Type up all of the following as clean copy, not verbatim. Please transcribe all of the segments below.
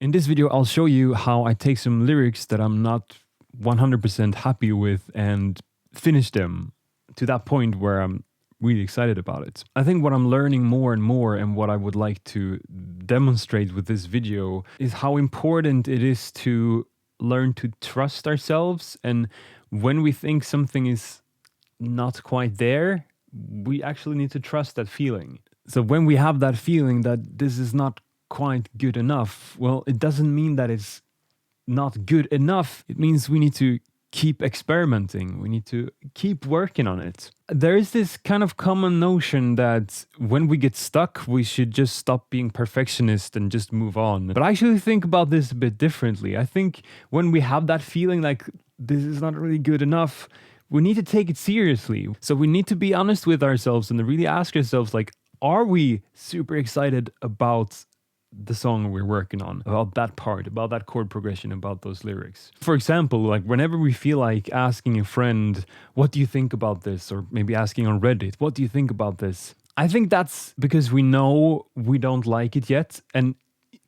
In this video, I'll show you how I take some lyrics that I'm not 100% happy with and finish them to that point where I'm really excited about it. I think what I'm learning more and more, and what I would like to demonstrate with this video, is how important it is to learn to trust ourselves. And when we think something is not quite there, we actually need to trust that feeling. So when we have that feeling that this is not quite good enough, well, it doesn't mean that it's not good enough. It means we need to keep experimenting. We need to keep working on it. There is this kind of common notion that when we get stuck, we should just stop being perfectionist and just move on. But I actually think about this a bit differently. I think when we have that feeling like this is not really good enough, we need to take it seriously. So we need to be honest with ourselves and really ask ourselves, like, are we super excited about the song we're working on, about that part, about that chord progression, about those lyrics? For example, like whenever we feel like asking a friend, what do you think about this? Or maybe asking on Reddit, what do you think about this? I think that's because we know we don't like it yet. And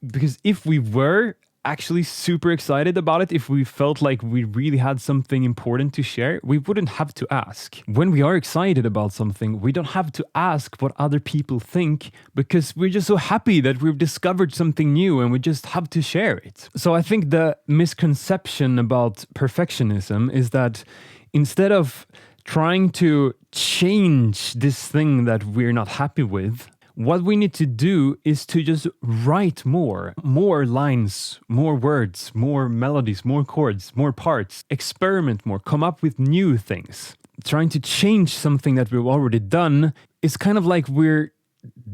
because if we were actually super excited about it, if we felt like we really had something important to share, we wouldn't have to ask. When we are excited about something, we don't have to ask what other people think, because we're just so happy that we've discovered something new and we just have to share it. So I think the misconception about perfectionism is that instead of trying to change this thing that we're not happy with, what we need to do is to just write more lines, more words, more melodies, more chords, more parts, experiment more, come up with new things. Trying to change something that we've already done is kind of like we're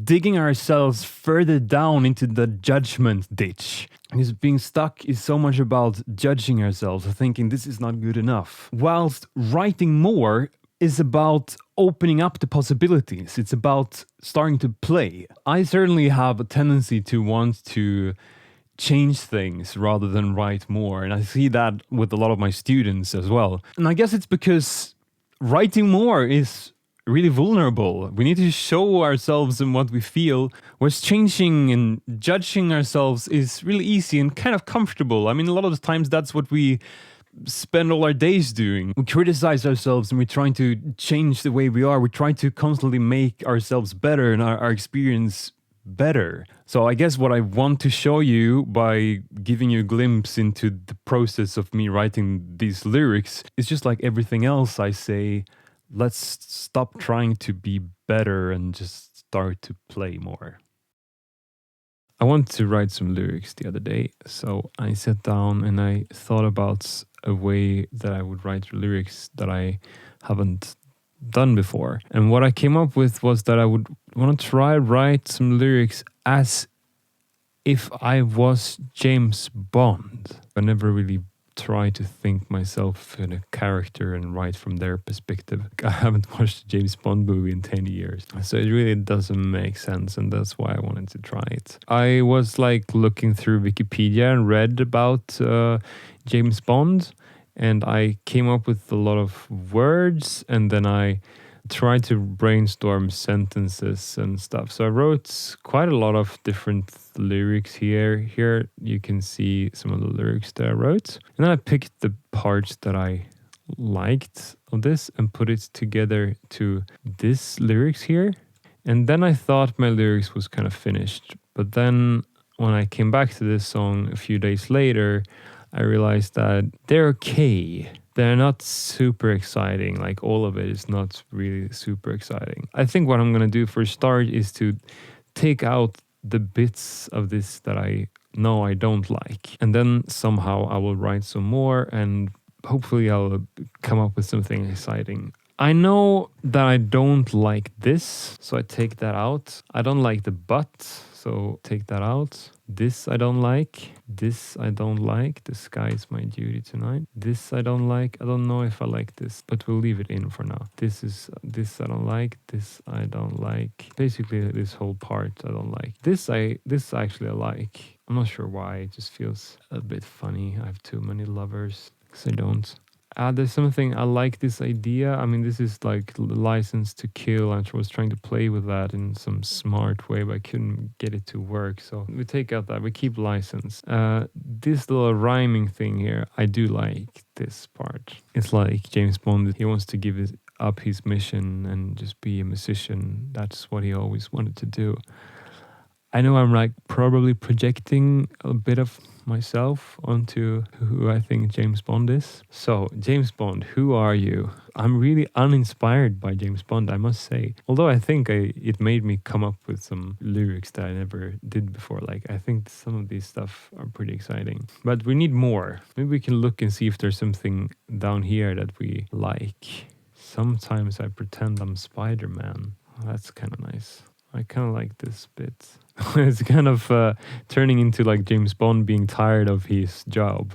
digging ourselves further down into the judgment ditch. Because being stuck is so much about judging ourselves, thinking this is not good enough. Whilst writing more is about opening up the possibilities. It's about starting to play. I certainly have a tendency to want to change things rather than write more. And I see that with a lot of my students as well. And I guess it's because writing more is really vulnerable. We need to show ourselves and what we feel, whereas changing and judging ourselves is really easy and kind of comfortable. I mean, a lot of the times that's what we spend all our days doing. We criticize ourselves and we're trying to change the way we are. We're trying to constantly make ourselves better and our experience better. So I guess what I want to show you by giving you a glimpse into the process of me writing these lyrics is just like everything else I say, let's stop trying to be better and just start to play more. I wanted to write some lyrics the other day, so I sat down and I thought about a way that I would write lyrics that I haven't done before. And what I came up with was that I would want to write some lyrics as if I was James Bond. I never really try to think myself in a character and write from their perspective. I haven't watched a James Bond movie in 10 years, so it really doesn't make sense, and that's why I wanted to try it. I was like looking through Wikipedia and read about James Bond, and I came up with a lot of words, and then I tried to brainstorm sentences and stuff. So I wrote quite a lot of different lyrics here. Here you can see some of the lyrics that I wrote. And then I picked the parts that I liked of this and put it together to this lyrics here. And then I thought my lyrics was kind of finished. But then when I came back to this song a few days later, I realized that they're okay. They're not super exciting. Like, all of it is not really super exciting. I think what I'm going to do for a start is to take out the bits of this that I know I don't like. And then somehow I will write some more and hopefully I'll come up with something exciting. I know that I don't like this, so I take that out. I don't like the but, so take that out. This I don't like. This I don't like. The sky is my duty tonight. This I don't like. I don't know if I like this, but we'll leave it in for now. This I don't like. This I don't like. Basically, this whole part I don't like. This actually I like. I'm not sure why. It just feels a bit funny. I have too many lovers. Because I don't. There's something I like this idea. I mean, this is like license to kill, and I was trying to play with that in some smart way, but I couldn't get it to work. So we take out that. We keep license. This little rhyming thing here, I do like this part. It's like James Bond. He wants to give up his mission and just be a musician. That's what he always wanted to do. I know I'm like probably projecting a bit of myself onto who I think James Bond is. So, James Bond, who are you? I'm really uninspired by James Bond, I must say. Although I think it made me come up with some lyrics that I never did before. Like, I think some of these stuff are pretty exciting. But we need more. Maybe we can look and see if there's something down here that we like. Sometimes I pretend I'm Spider-Man. That's kind of nice. I kind of like this bit. It's kind of turning into like James Bond being tired of his job.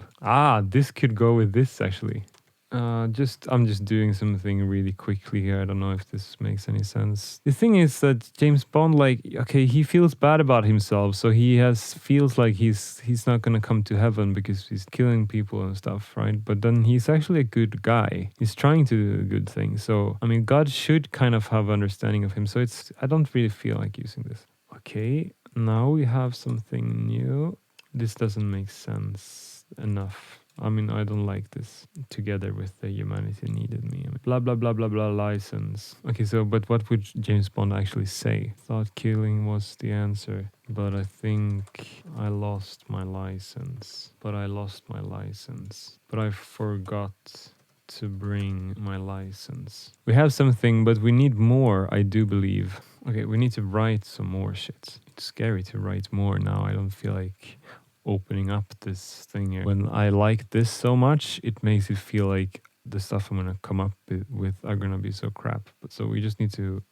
This could go with this actually. I'm just doing something really quickly here. I don't know if this makes any sense. The thing is that James Bond, like, okay, he feels bad about himself, so feels like he's not gonna come to heaven because he's killing people and stuff, right? But then he's actually a good guy. He's trying to do good things. So I mean, God should kind of have understanding of him. So I don't really feel like using this. Okay, now we have something new. This doesn't make sense enough. I mean, I don't like this together with the humanity needed me. I mean, blah, blah, blah, blah, blah, license. Okay, so, but what would James Bond actually say? Thought killing was the answer, but I think I lost my license. But I forgot to bring my license. We have something, but we need more, I do believe. Okay, we need to write some more shit. It's scary to write more now. I don't feel like opening up this thing here. When I like this so much, it makes it feel like the stuff I'm gonna come up with are gonna be so crap. But so we just need to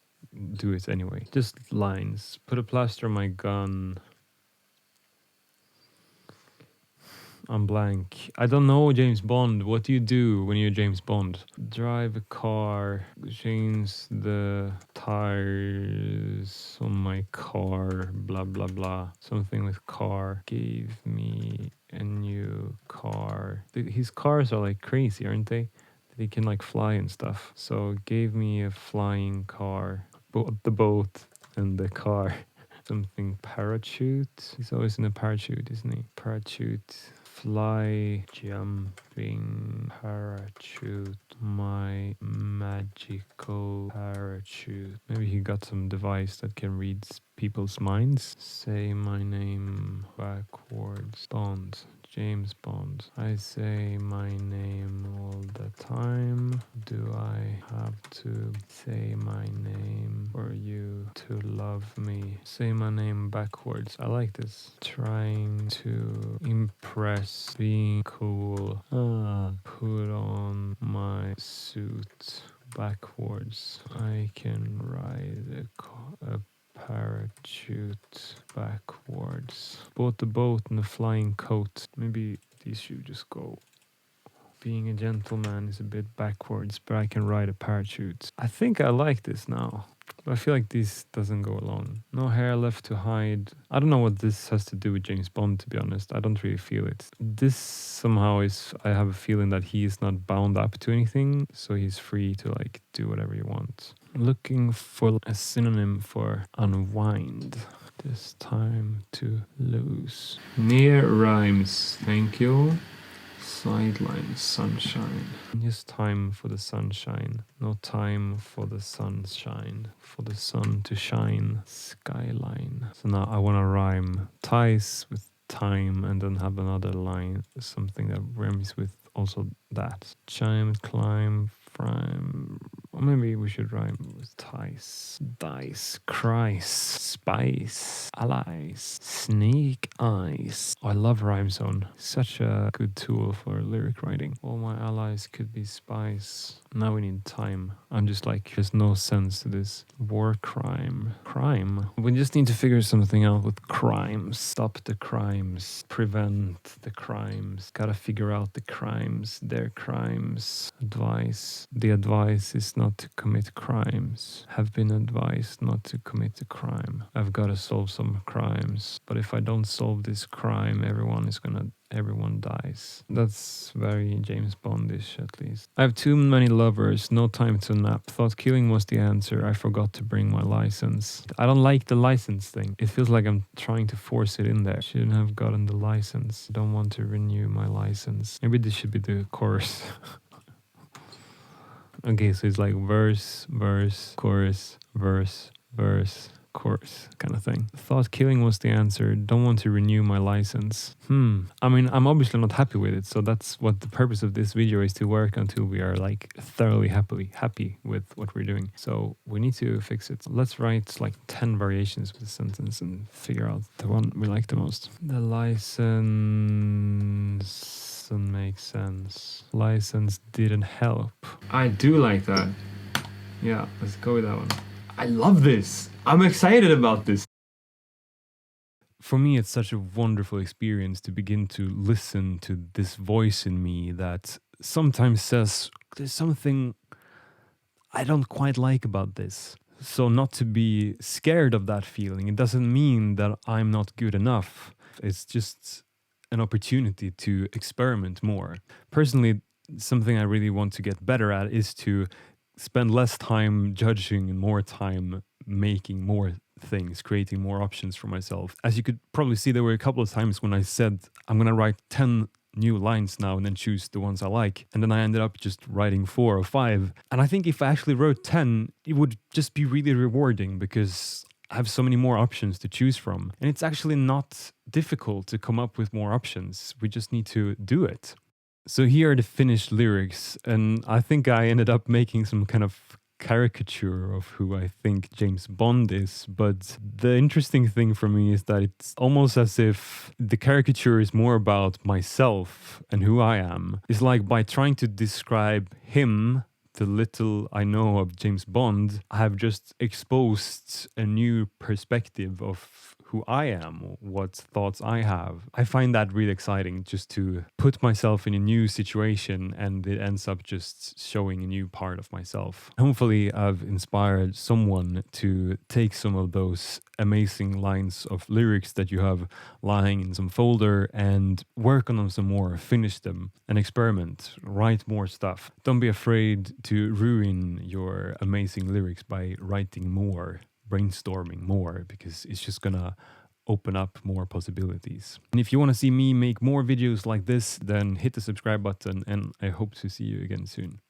do it anyway. Just lines. Put a plaster on my gun. I'm blank. I don't know James Bond. What do you do when you're James Bond? Drive a car, change the tires on my car, blah, blah, blah. Something with car. Gave me a new car. His cars are like crazy, aren't they? They can like fly and stuff. So gave me a flying car. The boat and the car. Something parachute. He's always in a parachute, isn't he? Parachute. Fly, jumping, parachute, my magical parachute. Maybe he got some device that can read people's minds. Say my name backwards. Bond. James Bond. I say my name all the time. Do I have to say my name for you to love me? Say my name backwards. I like this. Trying to impress, being cool. Put on my suit backwards. I can ride a parachute backwards. Bought the boat and a flying coat. Maybe these should just go. Being a gentleman is a bit backwards, but I can ride a parachute. I think I like this now. But I feel like this doesn't go along. No hair left to hide. I don't know what this has to do with James Bond, to be honest. I don't really feel it. This somehow I have a feeling that he is not bound up to anything, so he's free to like do whatever he wants. Looking for a synonym for unwind. This time to lose. Near rhymes, thank you. Sideline, sunshine. Just time for the sunshine. No time for the sunshine. For the sun to shine. Skyline. So now I want to rhyme ties with time and then have another line. Something that rhymes with also that. Chime, climb, frame. Or maybe we should rhyme with ties. Dice, Christ, spice, allies, sneak eyes. Oh, I love Rhyme Zone. Such a good tool for lyric writing. All my allies could be spice. Now we need time. I'm just like, there's no sense to this. War crime. Crime. We just need to figure something out with crimes. Stop the crimes. Prevent the crimes. Gotta figure out the crimes. Their crimes. Advice. The advice is not not to commit crimes. Have been advised not to commit a crime. I've got to solve some crimes. But if I don't solve this crime, everyone dies. That's very James Bondish, at least. I have too many lovers, no time to nap. Thought killing was the answer. I forgot to bring my license. I don't like the license thing. It feels like I'm trying to force it in there. Shouldn't have gotten the license. Don't want to renew my license. Maybe this should be the chorus. Okay, so it's like verse, verse, chorus, verse, verse, chorus kind of thing. Thought killing was the answer. Don't want to renew my license. I mean, I'm obviously not happy with it. So that's what the purpose of this video is, to work until we are like thoroughly happy with what we're doing. So we need to fix it. Let's write like 10 variations of the sentence and figure out the one we like the most. The license doesn't make sense. License didn't help. I do like that. Yeah, let's go with that one. I love this. I'm excited about this. For me, it's such a wonderful experience to begin to listen to this voice in me that sometimes says, there's something I don't quite like about this. So not to be scared of that feeling. It doesn't mean that I'm not good enough. It's just an opportunity to experiment more. Personally, something I really want to get better at is to spend less time judging and more time making more things, creating more options for myself. As you could probably see, there were a couple of times when I said, I'm going to write 10 new lines now and then choose the ones I like. And then I ended up just writing 4 or 5. And I think if I actually wrote 10, it would just be really rewarding because I have so many more options to choose from. And it's actually not difficult to come up with more options. We just need to do it. So here are the finished lyrics. And I think I ended up making some kind of caricature of who I think James Bond is. But the interesting thing for me is that it's almost as if the caricature is more about myself and who I am. It's like by trying to describe him, the little I know of James Bond, I have just exposed a new perspective of who I am, what thoughts I have. I find that really exciting, just to put myself in a new situation and it ends up just showing a new part of myself. Hopefully I've inspired someone to take some of those amazing lines of lyrics that you have lying in some folder and work on them some more, finish them and experiment, write more stuff. Don't be afraid to ruin your amazing lyrics by writing more, brainstorming more, because it's just gonna open up more possibilities. And if you want to see me make more videos like this, then hit the subscribe button and I hope to see you again soon.